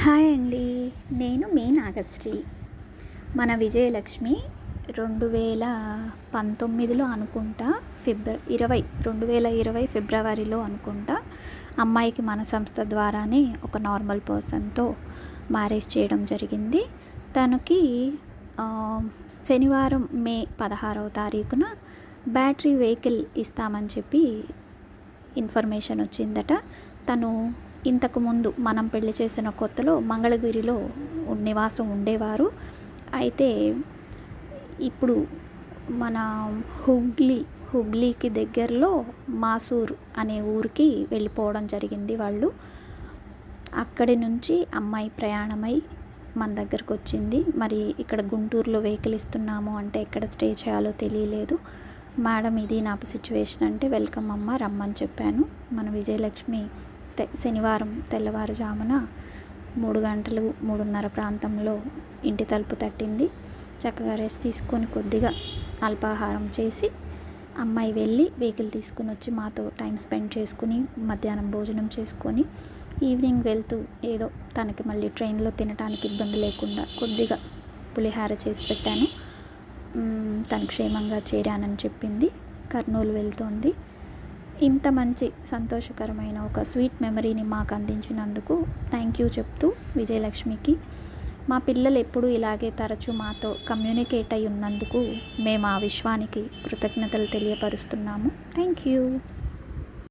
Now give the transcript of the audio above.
Hi అండి. నేను మీ నాగశ్రీ. మన విజయలక్ష్మి 2019లో అనుకుంటా, 2020 ఫిబ్రవరిలో అనుకుంటా అమ్మాయికి మన సంస్థ ద్వారానే ఒక నార్మల్ పర్సన్తో మ్యారేజ్ చేయడం జరిగింది. తనకి శనివారం మే 16వ తారీఖున బ్యాటరీ వెహికల్ ఇస్తామని చెప్పి ఇన్ఫర్మేషన్ వచ్చిందట. తను ఇంతకుముందు మనం పెళ్లి చేసిన కొత్తలో మంగళగిరిలో నివాసం ఉండేవారు. అయితే ఇప్పుడు మన హుగ్లీకి దగ్గరలో మాసూర్ అనే ఊరికి వెళ్ళిపోవడం జరిగింది. వాళ్ళు అక్కడి నుంచి అమ్మాయి ప్రయాణమై మన దగ్గరకు వచ్చింది. మరి ఇక్కడ గుంటూరులో వెహికల్ ఇస్తున్నాము అంటే ఎక్కడ స్టే చేయాలో తెలియలేదు. మేడం, ఇది నా సిచ్యువేషన్ అంటే వెల్కమ్ అమ్మ, రమ్మని చెప్పాను. మన విజయలక్ష్మి శనివారం తెల్లవారుజామున 3:30 ప్రాంతంలో ఇంటి తలుపు తట్టింది. చక్కగా రెస్ట్ తీసుకొని కొద్దిగా అల్పాహారం చేసి అమ్మాయి వెళ్ళి వెహికల్ తీసుకుని వచ్చి మాతో టైం స్పెండ్ చేసుకుని మధ్యాహ్నం భోజనం చేసుకొని ఈవినింగ్ వెళ్తూ ఏదో తనకి మళ్ళీ ట్రైన్లో తినడానికి ఇబ్బంది లేకుండా కొద్దిగా పులిహార చేసి పెట్టాను. తను క్షేమంగా చేరానని చెప్పింది. కర్నూలు వెళ్తోంది. ఇంత మంచి సంతోషకరమైన ఒక స్వీట్ మెమరీని మాకు అందించినందుకు థ్యాంక్ యూ చెప్తూ విజయలక్ష్మికి, మా పిల్లలు ఎప్పుడూ ఇలాగే తరచూ మాతో కమ్యూనికేట్ అయి ఉన్నందుకు మేము ఆ విశ్వానికి కృతజ్ఞతలు తెలియపరుస్తున్నాము. Thank you.